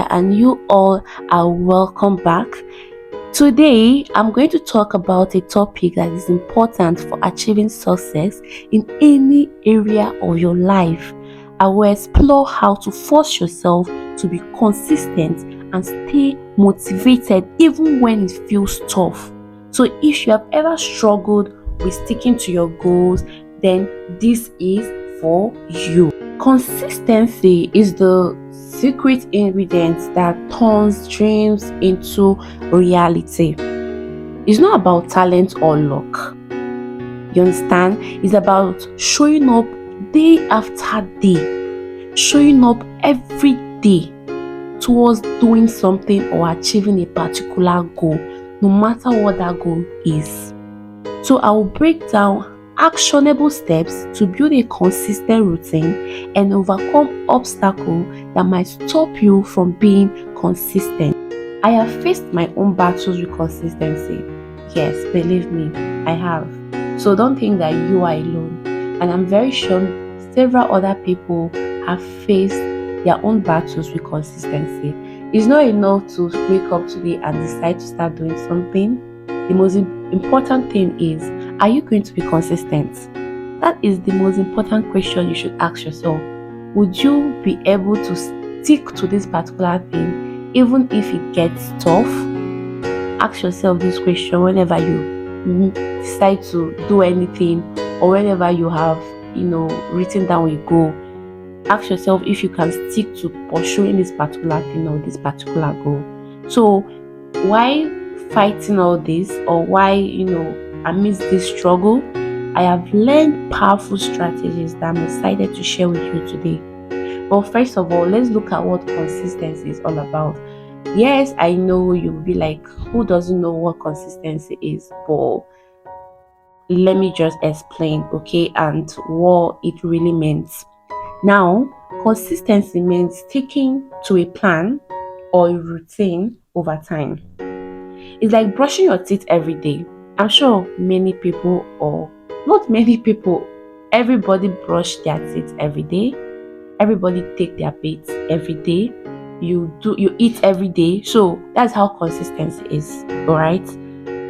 And you all are welcome back. Today, I'm going to talk about a topic that is important for achieving success in any area of your life. I will explore how to force yourself to be consistent and stay motivated even when it feels tough. So, if you have ever struggled with sticking to your goals, then this is for you. Consistency is the secret ingredient that turns dreams into reality. It's not about talent or luck. You understand? It's about showing up day after day, showing up every day towards doing something or achieving a particular goal, no matter what that goal is. So I will break down actionable steps to build a consistent routine and overcome obstacles that might stop you from being consistent. I have faced my own battles with consistency. Yes, believe me, I have. So don't think that you are alone. And I'm very sure several other people have faced their own battles with consistency. It's not enough to wake up today and decide to start doing something. The most important thing is, are you going to be consistent? That is the most important question you should ask yourself. Would you be able to stick to this particular thing even if it gets tough? Ask yourself this question whenever you decide to do anything, or whenever you have written down a goal. Ask yourself if you can stick to pursuing this particular thing or this particular goal. So why fighting all this, or why amidst this struggle, I have learned powerful strategies that I'm excited to share with you today. But first of all, let's look at what consistency is all about. Yes, I know you'll be like, who doesn't know what consistency is? But let me just explain, okay, and what it really means. Now, consistency means sticking to a plan or a routine over time. It's like brushing your teeth every day. I'm sure many people, or not many people, everybody brush their teeth every day. Everybody take their baths every day. You eat every day. So that's how consistency is. Alright.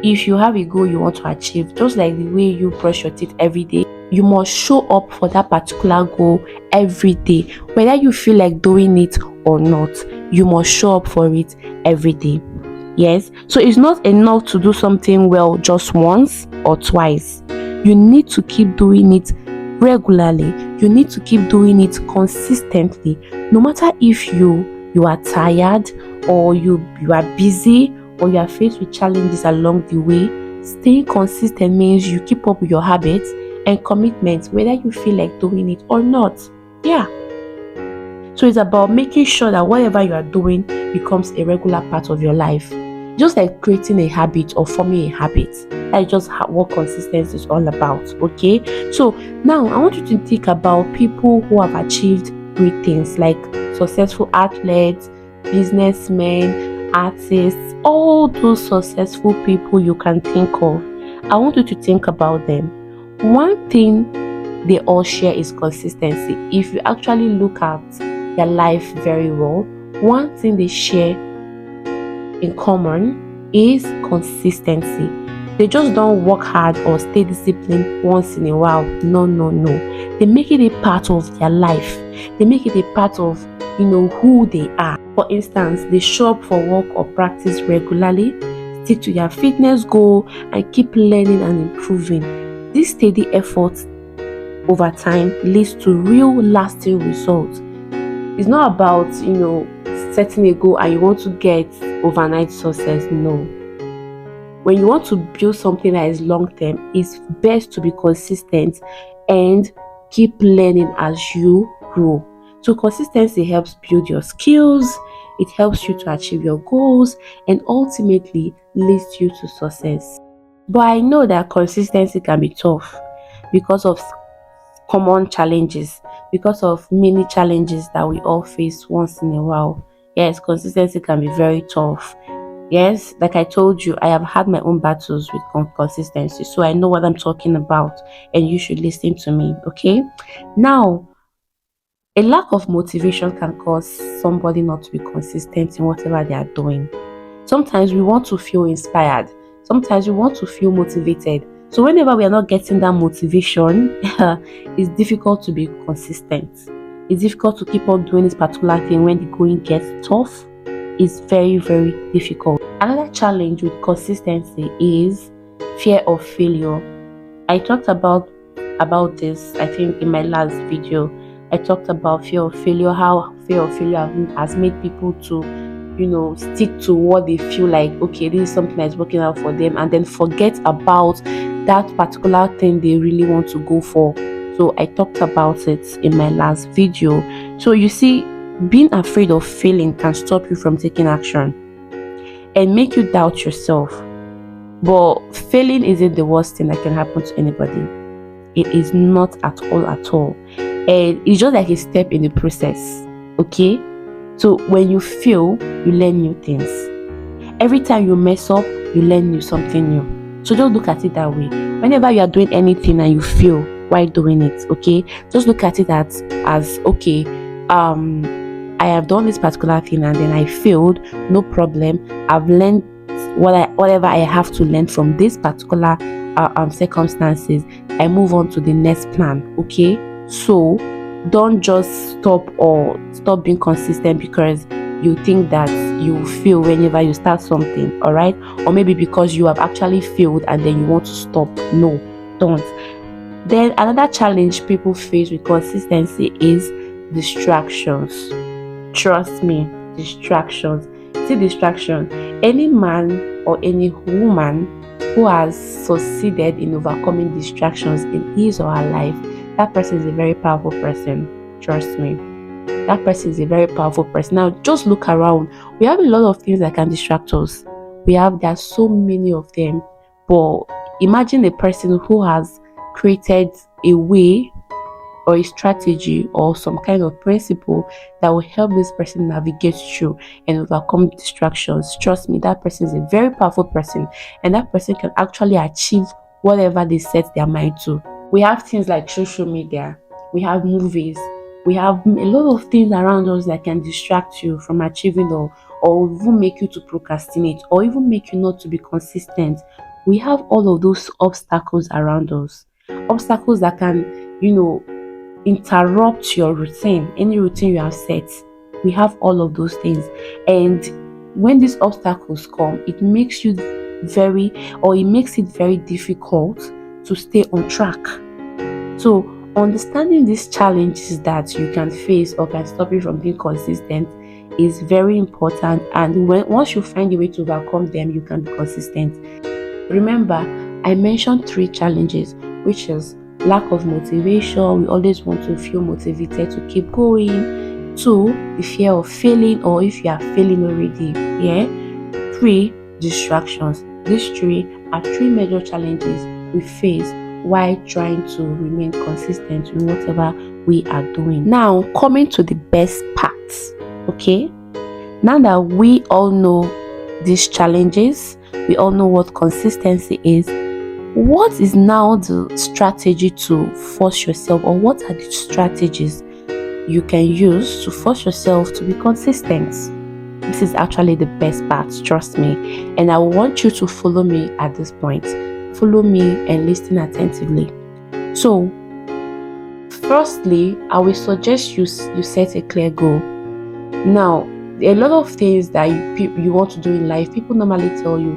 If you have a goal you want to achieve, just like the way you brush your teeth every day, you must show up for that particular goal every day. Whether you feel like doing it or not, you must show up for it every day. Yes, so it's not enough to do something well just once or twice. You need to keep doing it regularly. You need to keep doing it consistently. No matter if you are tired, or you are busy, or you are faced with challenges along the way, staying consistent means you keep up with your habits and commitments, whether you feel like doing it or not. Yeah. So it's about making sure that whatever you are doing becomes a regular part of your life. Just like creating a habit or forming a habit. That is just what consistency is all about. Okay. So now I want you to think about people who have achieved great things, like successful athletes, businessmen, artists, all those successful people you can think of. I want you to think about them. One thing they all share is consistency. If you actually look at their life very well, one thing they share in common is consistency. They just don't work hard or stay disciplined once in a while. No. They make it a part of their life. They make it a part of who they are. For instance, they show up for work or practice regularly, stick to their fitness goal, and keep learning and improving. This steady effort over time leads to real lasting results. It's not about setting a goal and you want to get overnight success. No. When you want to build something that is long term, it's best to be consistent and keep learning as you grow. So consistency helps build your skills, it helps you to achieve your goals, and ultimately leads you to success. But I know that consistency can be tough because of common challenges, because of many challenges that we all face once in a while. Yes, consistency can be very tough. Yes, like I told you, I have had my own battles with consistency, so I know what I'm talking about, and you should listen to me. Okay, now A lack of motivation can cause somebody not to be consistent in whatever they are doing. Sometimes we want to feel inspired. Sometimes we want to feel motivated. So whenever we are not getting that motivation, it's difficult to be consistent. It's difficult to keep on doing this particular thing when the going gets tough. It's very, very difficult. Another challenge with consistency is fear of failure. I talked about this, I think, in my last video. I talked about fear of failure, how fear of failure has made people to, stick to what they feel like, okay, this is something that's working out for them, and then forget about that particular thing they really want to go for. So I talked about it in my last video. So you see, being afraid of failing can stop you from taking action and make you doubt yourself. But failing isn't the worst thing that can happen to anybody. It is not at all. And it's just like a step in the process. Okay? So when you fail, you learn new things. Every time you mess up, you learn something new. So just look at it that way. Whenever you are doing anything and you fail while doing it, okay, just look at it as okay, I have done this particular thing and then I failed. No problem. I've learned whatever I have to learn from this particular circumstances. I move on to the next plan. Okay, so don't just stop being consistent because you think that you fail whenever you start something. All right, or maybe because you have actually failed and then you want to stop. No, don't. Then another challenge people face with consistency is distractions. Trust me, distractions. See, distraction. Any man or any woman who has succeeded in overcoming distractions in his or her life, that person is a very powerful person. Trust me. That person is a very powerful person. Now, just look around. We have a lot of things that can distract us. There are so many of them. But imagine a person who has created a way or a strategy or some kind of principle that will help this person navigate through and overcome distractions. Trust me, that person is a very powerful person, and that person can actually achieve whatever they set their mind to. We have things like social media, we have movies, we have a lot of things around us that can distract you from achieving or even make you to procrastinate or even make you not to be consistent. We have all of those obstacles around us, obstacles that can, interrupt your routine, any routine you have set. We have all of those things, and when these obstacles come, it makes it very difficult to stay on track. So understanding these challenges that you can face or can stop you from being consistent is very important, and once you find a way to overcome them, you can be consistent. Remember, I mentioned 3 challenges, which is lack of motivation. We always want to feel motivated to keep going. 2, the fear of failing, or if you are failing already. 3, distractions. These 3 are 3 major challenges we face while trying to remain consistent in whatever we are doing. Now, coming to the best parts. Okay, now that we all know these challenges, we all know what consistency is. What is now the strategy to force yourself, or what are the strategies you can use to force yourself to be consistent? This is actually the best part, trust me. And I want you to follow me at this point. Follow me and listen attentively. So, firstly, I will suggest you set a clear goal. Now, a lot of things that you want to do in life, people normally tell you,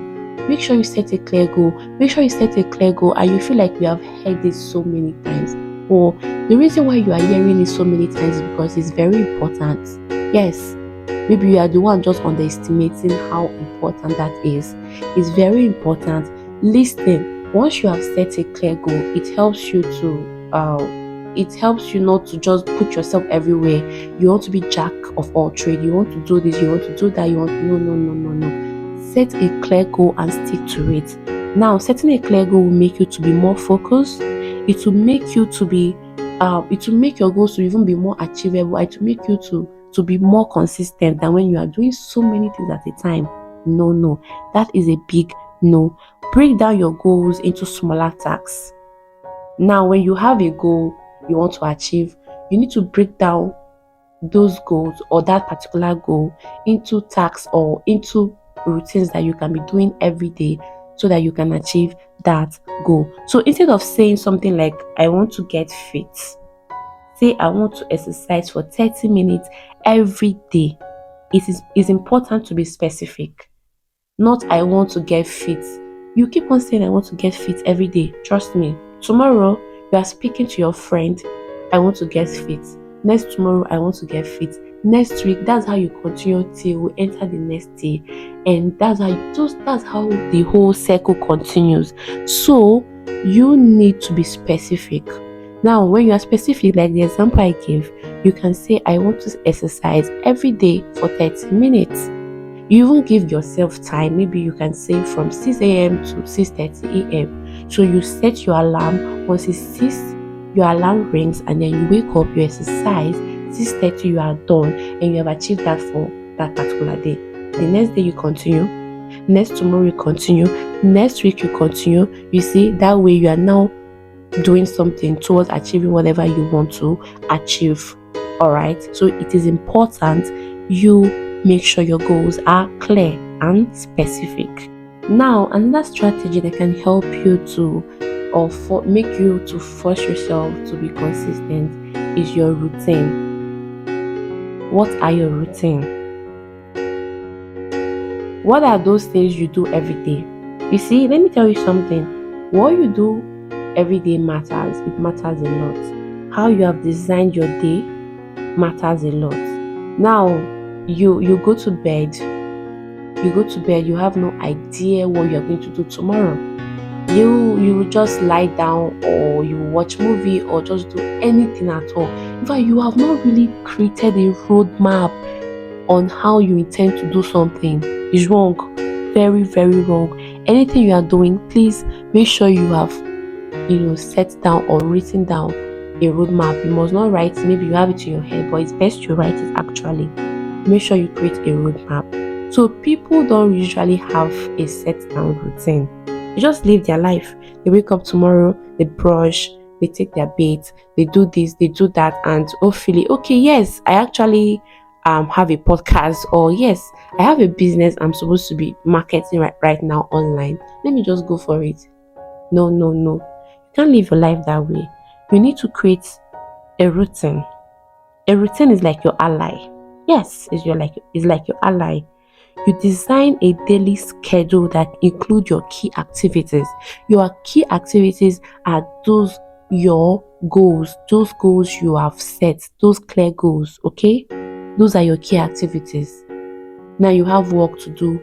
make sure you set a clear goal. Make sure you set a clear goal, and you feel like you have heard this so many times. Or the reason why you are hearing it so many times is because it's very important. Yes, maybe you are the one just underestimating how important that is. It's very important. Listen, once you have set a clear goal, it helps you not to just put yourself everywhere. You want to be jack of all trade. You want to do this, you want to do that, no. Set a clear goal and stick to it. Now, setting a clear goal will make you to be more focused. It will make you to be it will make your goals to even be more achievable. It will make you to be more consistent than when you are doing so many things at a time. No, that is a big no. Break down your goals into smaller tasks. Now, when you have a goal you want to achieve, you need to break down those goals or that particular goal into tasks or into routines that you can be doing every day so that you can achieve that goal. So instead of saying something like, I want to get fit, say, I want to exercise for 30 minutes every day. It is important to be specific, not I want to get fit. You keep on saying I want to get fit every day. Trust me. Tomorrow you are speaking to your friend, I want to get fit. Next tomorrow I want to get fit. Next week, that's how you continue till we enter the next day. And that's how the whole cycle continues. So you need to be specific. Now, when you are specific, like the example I gave, you can say, I want to exercise every day for 30 minutes. You even give yourself time. Maybe you can say from 6 a.m. to 6:30 a.m. So you set your alarm. Once it's 6, your alarm rings and then you wake up, you exercise. 6:30 you are done and you have achieved that for that particular day. The next day you continue. Next tomorrow you continue. Next week you continue. You see, that way you are now doing something towards achieving whatever you want to achieve. All right. So it is important you make sure your goals are clear and specific. Now, another strategy that can help you to make you to force yourself to be consistent is your routine. What are your routine? What are those things you do every day? You see, let me tell you something. What you do every day matters. It matters a lot. How you have designed your day matters a lot. Now, you go to bed. You have no idea what you're going to do tomorrow. You just lie down or you watch movie or just do anything at all. In fact, you have not really created a roadmap on how you intend to do something. It's wrong. Very, very wrong. Anything you are doing, please make sure you have set down or written down a roadmap. You must not write it. Maybe you have it in your head, but it's best you write it actually. Make sure you create a roadmap. So people don't usually have a set down routine. They just live their life. They wake up tomorrow, they brush, they take their bath, they do this, they do that, and hopefully, okay, yes, I actually have a podcast, or yes, I have a business I'm supposed to be marketing right now online. Let me just go for it. No, no, no. You can't live your life that way. You need to create a routine. A routine is like your ally. Yes, it's like your ally. You design a daily schedule that include your key activities. Your key activities are your goals, those goals you have set, those clear goals, okay? Those are your key activities. Now you have work to do.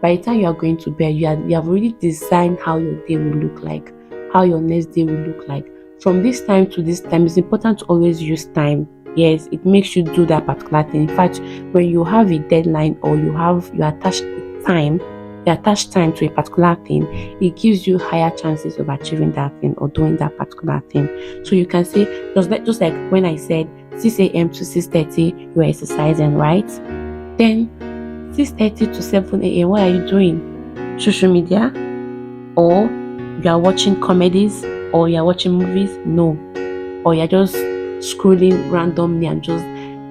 By the time you are going to bed, you have already designed how your day will look like, how your next day will look like. From this time to this time, it's important to always use time. Yes, it makes you do that particular thing. In fact, when you have a deadline or you attach time to a particular thing, it gives you higher chances of achieving that thing or doing that particular thing. So you can say, just like when I said 6 a.m. to 6:30, you are exercising, right? Then 6:30 to 7 a.m., what are you doing? Social media? Or you are watching comedies? Or you are watching movies? No. Or you are just scrolling randomly and just,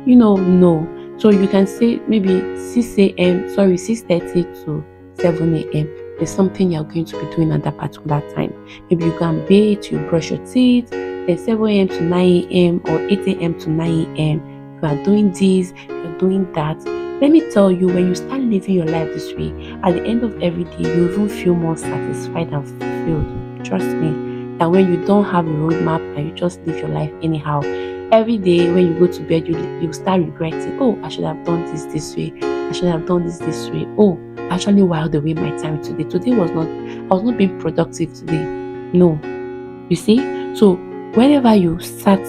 no. So you can say maybe 6:30 to 7 a.m. There's something you're going to be doing at that particular time. Maybe you can bathe, you brush your teeth, then 7 a.m. to 9 a.m. or 8 a.m. to 9 a.m. You are doing this, you're doing that. Let me tell you, when you start living your life this way, at the end of every day, you even feel more satisfied and fulfilled. Trust me, that when you don't have a roadmap and you just live your life anyhow, every day when you go to bed, you start regretting. Oh, I should have done this way. I should have done this way. Oh, I actually whiled away my time today. I was not being productive today. No, you see. So whenever you start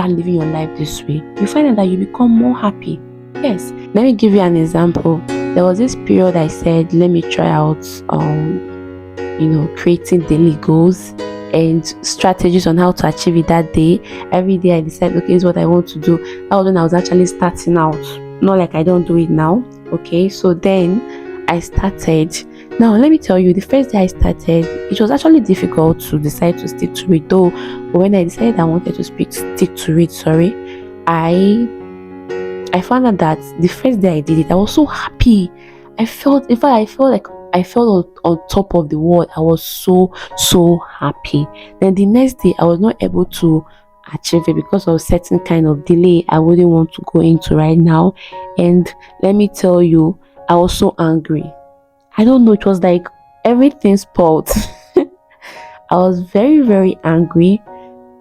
living your life this way, you find out that you become more happy. Yes. Let me give you an example. There was this period I said, let me try out creating daily goals and strategies on how to achieve it that day. Every day I decide, okay, this is what I want to do. That was when I was actually starting out. Not like I don't do it now. Okay, so then I started. Now let me tell you, the first day I started, it was actually difficult to decide to stick to it though. But when I decided I wanted to stick to it, I I found out that the first day I did it, I was so happy. I felt, in fact, I felt like I felt on top of the world. I was so happy. Then the next day, I was not able to achieve it because of certain kind of delay I wouldn't want to go into right now. And let me tell you, I was so angry. I don't know, it was like everything spoiled. I was very angry.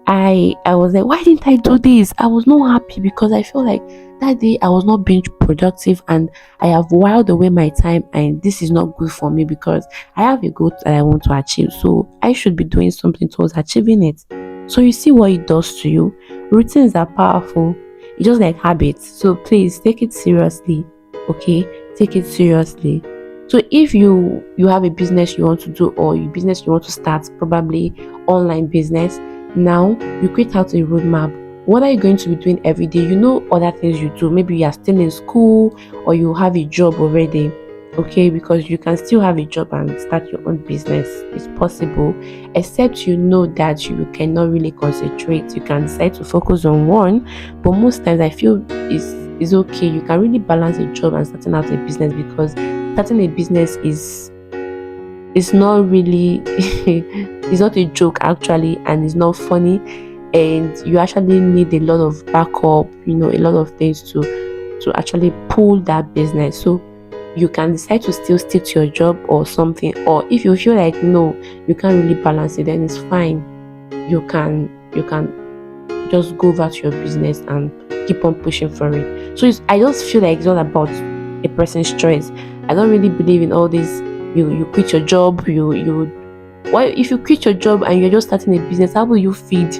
I was like, why didn't I do this? I was not happy because I felt like that day I was not being productive and I have whiled away my time, and this is not good for me because I have a goal that I want to achieve. So I should be doing something towards achieving it. So you see what it does to you. Routines are powerful. It's just like habits. So please take it seriously. Okay? Take it seriously. So if you have a business you want to do, or a business you want to start, probably online business, now you create out a roadmap. What are you going to be doing every day? You know other things you do. Maybe you are still in school or you have a job already. Okay, because you can still have a job and start your own business. It's possible, except you know that you cannot really concentrate. You can decide to focus on one, but most times I feel is okay. You can really balance a job and starting out a business, because starting a business is not really it's not a joke actually, and it's not funny, and you actually need a lot of backup, a lot of things to actually pull that business. So you can decide to still stick to your job or something, or if you feel like no, you can't really balance it, then it's fine. You can just go over to your business and keep on pushing for it. So I just feel like it's all about a person's choice. I don't really believe in all this. You quit your job. Why, if you quit your job and you're just starting a business, how will you feed?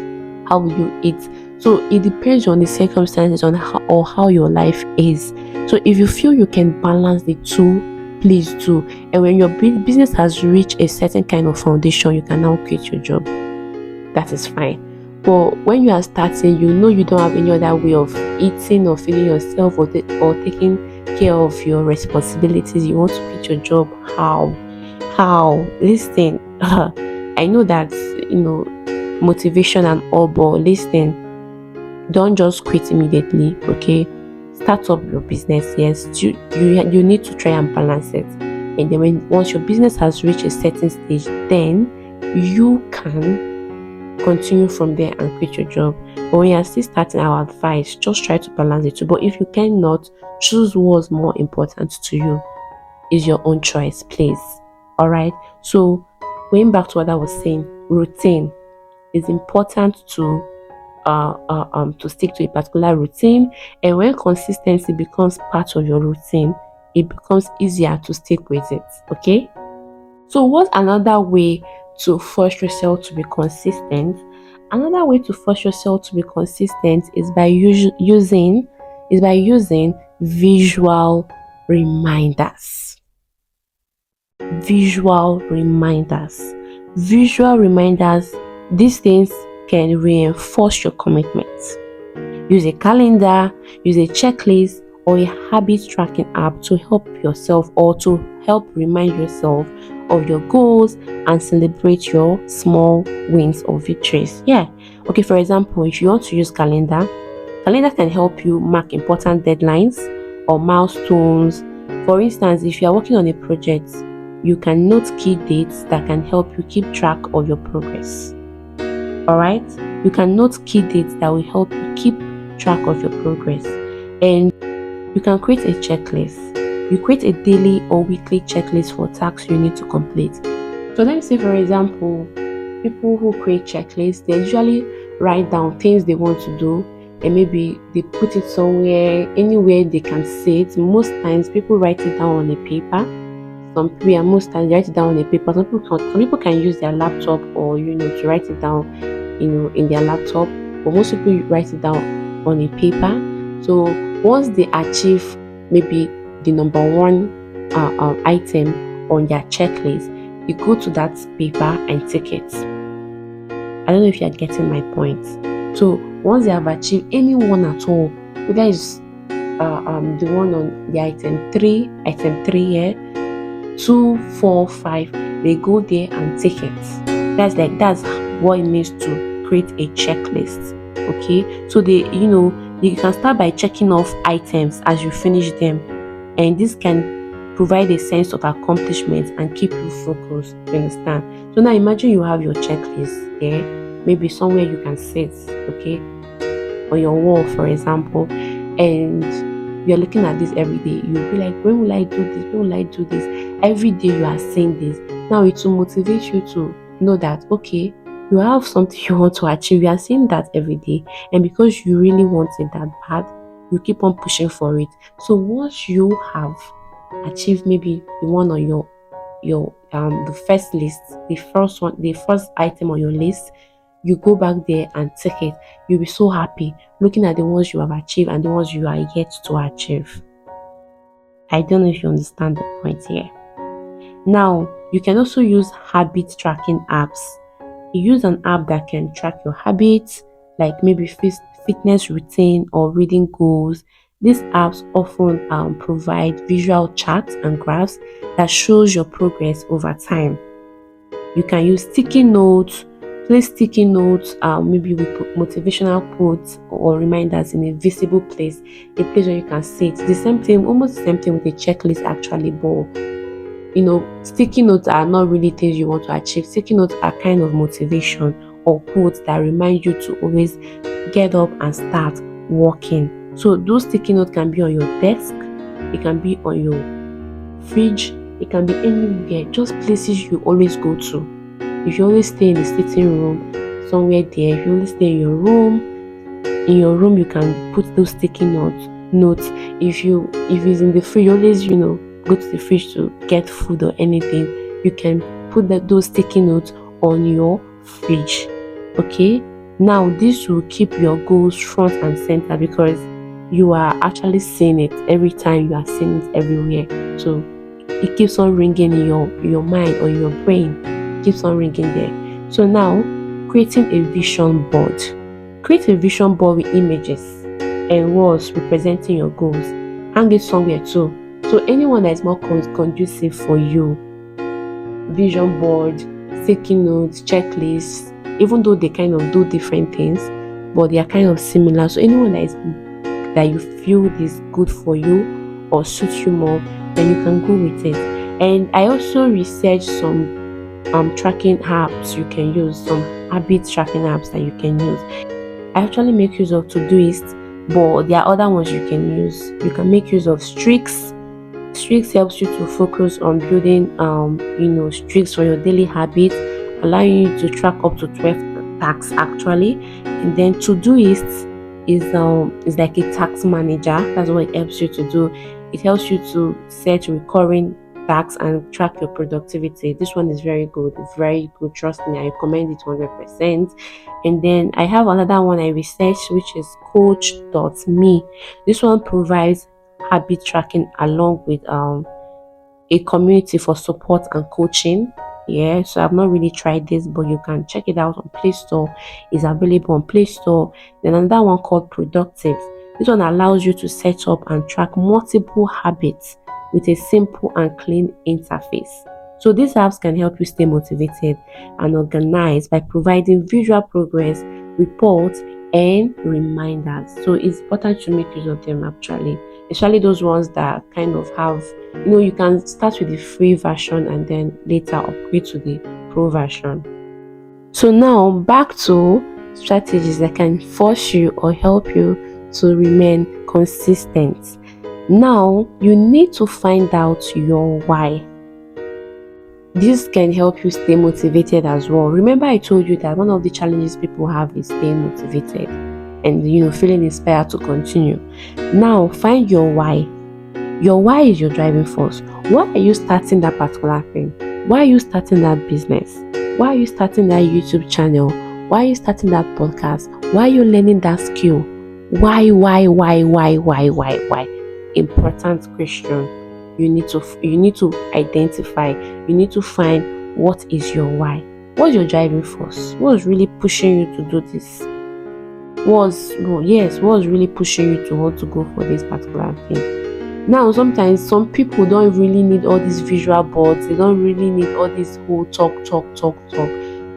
How will you eat? So it depends on the circumstances on how your life is. So if you feel you can balance the two, please do. And when your business has reached a certain kind of foundation, you can now quit your job. That is fine. But when you are starting, you don't have any other way of eating or feeding yourself, or taking care of your responsibilities. You want to quit your job. How? Listen, I know that motivation and all, but listen, don't just quit immediately. Okay, start up your business. Yes, you need to try and balance it, and then once your business has reached a certain stage, then you can continue from there and quit your job. But when you're still starting, our advice, just try to balance the two. But if you cannot, choose what's more important to you. Is your own choice, please. All right. So going back to what I was saying, routine is important to stick to a particular routine, and when consistency becomes part of your routine, it becomes easier to stick with it. Okay. So what's another way to force yourself to be consistent? Another way to force yourself to be consistent is by using visual reminders. Visual reminders. Visual reminders, these things can reinforce your commitment. Use a calendar, use a checklist, or a habit tracking app to help yourself, or to help remind yourself of your goals and celebrate your small wins or victories. Yeah. Okay, for example, if you want to use calendar can help you mark important deadlines or milestones. For instance, if you are working on a project, you can note key dates that can help you keep track of your progress. All right? You can note key dates that will help you keep track of your progress. And you can create a checklist. You create a daily or weekly checklist for tasks you need to complete. So let me say, for example, people who create checklists, they usually write down things they want to do, and maybe they put it somewhere, anywhere they can see it. Most times people write it down on a paper. Most times they write it down on a paper. Some people can use their laptop, or to write it down in their laptop, but most people write it down on a paper. So once they achieve maybe the number one item on their checklist, you go to that paper and tick it. I don't know if you are getting my point. So once they have achieved any one at all, whether it's the one on the item 3 here, 2, 4, 5, they go there and tick it. That's what it means to create a checklist. Okay, so they You can start by checking off items as you finish them, and this can provide a sense of accomplishment and keep you focused. You understand? So now imagine you have your checklist there, maybe somewhere you can sit, okay, on your wall, for example, and you're looking at this every day. You'll be like, when will I do this? When will I do this? Every day you are saying this. Now it will motivate you to know that, okay, you have something you want to achieve. You are saying that every day, and because you really want it that bad, you keep on pushing for it. So once you have achieved maybe the one on your the first list, the first one, the first item on your list, you go back there and take it. You'll be so happy looking at the ones you have achieved and the ones you are yet to achieve. I don't know if you understand the point here. Now, you can also use habit tracking apps. You use an app that can track your habits, like maybe fitness routine or reading goals. These apps often provide visual charts and graphs that shows your progress over time. You can use sticky notes, place sticky notes, maybe with motivational quotes or reminders in a visible place, a place where you can see it. The same thing, almost the same thing with a checklist actually, but sticky notes are not really things you want to achieve. Sticky notes are kind of motivation or quotes that remind you to always get up and start working. So those sticky notes can be on your desk, it can be on your fridge, it can be anywhere, just places you always go to. If you always stay in the sitting room, somewhere there, if you always stay in your room, you can put those sticky notes. If it's in the fridge, you always go to the fridge to get food or anything, you can put those sticky notes on your fridge. Okay, now this will keep your goals front and center because you are actually seeing it every time, you are seeing it everywhere. So it keeps on ringing in your mind or your brain, it keeps on ringing there. So now, creating a vision board. Create a vision board with images and words representing your goals. Hang it somewhere too, so anyone that is more conducive for you. Vision board, sticky notes, checklists, even though they kind of do different things, but they are kind of similar. So anyone that you feel is good for you or suits you more, then you can go with it. And I also researched some tracking apps you can use, some habit tracking apps that you can use. I actually make use of Todoist, but there are other ones you can use. You can make use of Strix. Strix helps you to focus on building streaks for your daily habits, allowing you to track up to 12 tasks actually. And then Todoist is like a task manager. That's what it helps you to do. It helps you to set recurring tasks and track your productivity. This one is very good. It's very good. Trust me, I recommend it 100%. And then I have another one I researched, which is Coach.me. This one provides habit tracking along with a community for support and coaching. Yeah, so I've not really tried this, but you can check it out on Play Store. It's available on Play Store. Then another one called Productive. This one allows you to set up and track multiple habits with a simple and clean interface. So these apps can help you stay motivated and organized by providing visual progress, reports, and reminders. So it's important to make use of them actually, especially those ones that kind of have, you can start with the free version and then later upgrade to the pro version. So now back to strategies that can force you or help you to remain consistent. Now you need to find out your why. This can help you stay motivated as well. Remember I told you that one of the challenges people have is staying motivated and feeling inspired to continue. Now find your why. Your why is your driving force. Why are you starting that particular thing? Why are you starting that business? Why are you starting that YouTube channel? Why are you starting that podcast? Why are you learning that skill? Why? Important question. You need to identify. You need to find what is your why. What's your driving force? What's really pushing you to do this? What's really pushing you to want to go for this particular thing? Now, sometimes some people don't really need all these visual boards. They don't really need all this whole talk.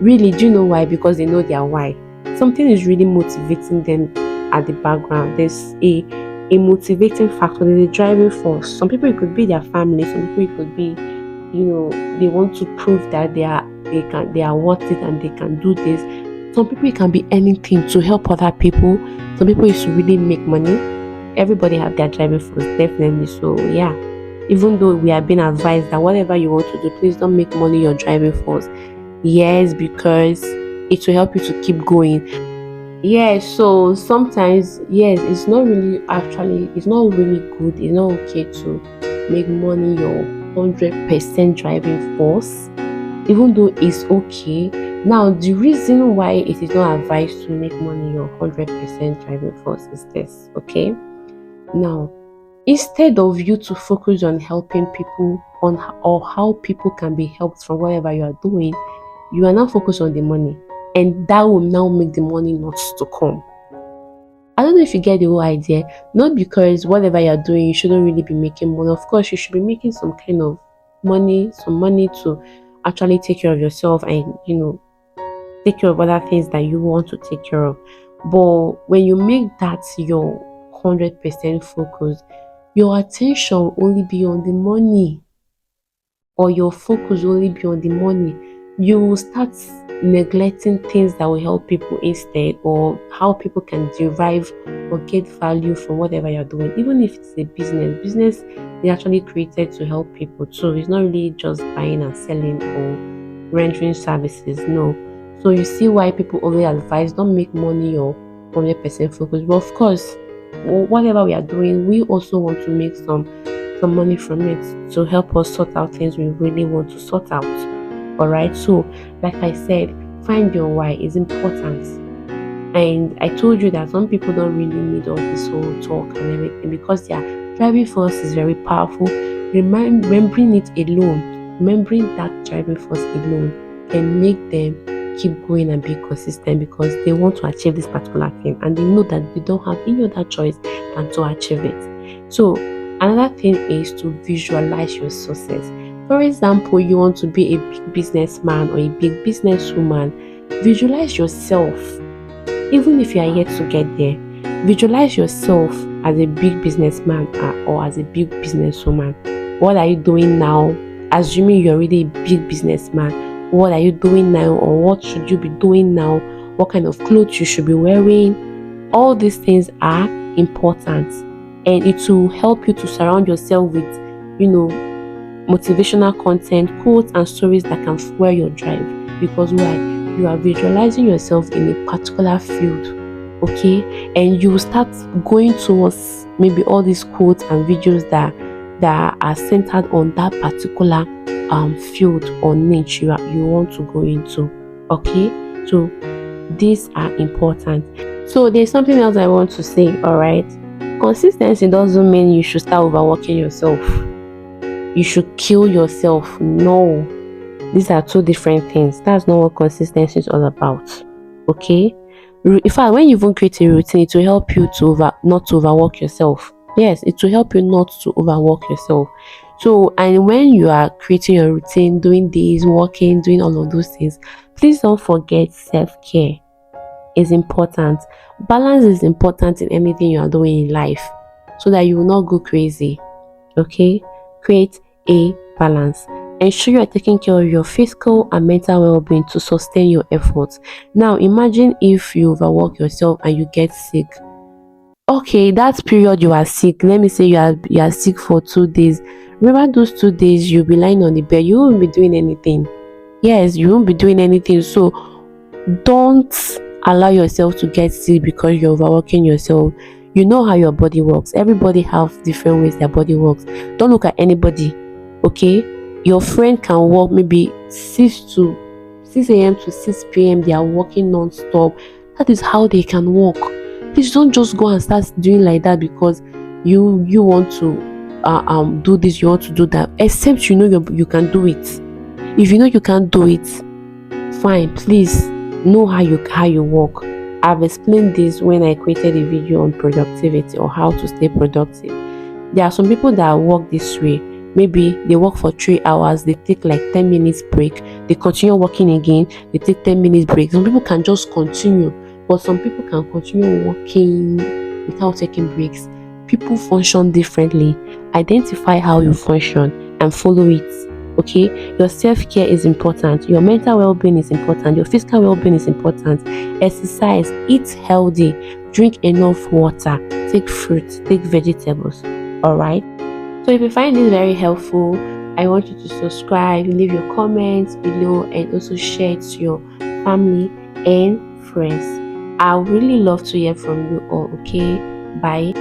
Really, do you know why? Because they know their why. Something is really motivating them at the background. There's a motivating factor, there's a driving force. Some people it could be their family, some people it could be, they want to prove that they are worth it and they can do this. Some people it can be anything to help other people. Some people is to really make money. Everybody have their driving force, definitely. So yeah, even though we are being advised that whatever you want to do, please don't make money your driving force. Yes, because it will help you to keep going. Yes, so sometimes, yes, it's not really good, it's not okay to make money your 100% driving force, even though it's okay. Now, the reason why it is not advised to make money your 100% driving force is this, okay? Now, instead of you to focus on helping people or how people can be helped from whatever you are doing, you are now focused on the money, and that will now make the money not to come. I don't know if you get the whole idea. Not because whatever you're doing, you shouldn't really be making money. Of course, you should be making some kind of money, some money to actually take care of yourself and, take care of other things that you want to take care of. But when you make that your 100% focus, your attention will only be on the money, or your focus will only be on the money. You will start neglecting things that will help people instead, or how people can derive or get value from whatever you're doing. Even if it's a business is actually created to help people too. It's not really just buying and selling or rendering services. No. So you see why people always advise don't make money your 100% focus. But of course, whatever we are doing, we also want to make some money from it to help us sort out things we really want to sort out. All right, so like I said, find your why is important. And I told you that some people don't really need all this whole talk and everything because their driving force is very powerful. Remembering that driving force alone can make them keep going and be consistent because they want to achieve this particular thing and they know that they don't have any other choice than to achieve it. So another thing is to visualize your success. For example, you want to be a big businessman or a big businesswoman. Visualize yourself, even if you are yet to get there. Visualize yourself as a big businessman or as a big businesswoman. What are you doing now? Assuming you're already a big businessman, what are you doing now, or what should you be doing now? What kind of clothes you should be wearing? All these things are important, and it will help you to surround yourself with, motivational content, quotes, and stories that can fuel your drive. Because why? You are visualizing yourself in a particular field, okay? And you will start going towards maybe all these quotes and videos that are centered on that particular field or niche you want to go into, okay? So these are important. So there's something else I want to say. All right, consistency doesn't mean you should start overworking yourself. You should kill yourself. No, these are two different things. That's not what consistency is all about. Okay, in fact, when you even create a routine, it will help you not to overwork yourself. Yes, it will help you not to overwork yourself. So, and when you are creating your routine, doing this, walking, doing all of those things, please don't forget self-care is important. Balance is important in anything you are doing in life so that you will not go crazy. Okay, create a balance. Ensure you are taking care of your physical and mental well-being to sustain your efforts. Now imagine if you overwork yourself and you get sick. Okay, that period you are sick, let me say you are sick for 2 days. Remember those 2 days you'll be lying on the bed, you won't be doing anything. Yes, you won't be doing anything. So don't allow yourself to get sick because you're overworking yourself. You know how your body works. Everybody have different ways their body works. Don't look at anybody, okay? Your friend can work maybe 6 a.m. to 6 p.m. They are working non-stop. That is how they can work. Please don't just go and start doing like that because you want to do this, you want to do that. Except you know you can do it. If you know you can't do it, fine. Please know how you work. I've explained this when I created a video on productivity or how to stay productive. There are some people that work this way. Maybe they work for 3 hours, they take like 10 minutes break, they continue working again, they take 10 minutes break. Some people can just continue but some people can continue working without taking breaks. People function differently. Identify how you function and follow it. Okay, your self-care is important, your mental well-being is important, your physical well-being is important. Exercise, eat healthy, drink enough water, take fruits, take vegetables. All right. So if you find this very helpful, I want you to subscribe, leave your comments below, and also share it to your family and friends. I would really love to hear from you all. Okay, bye.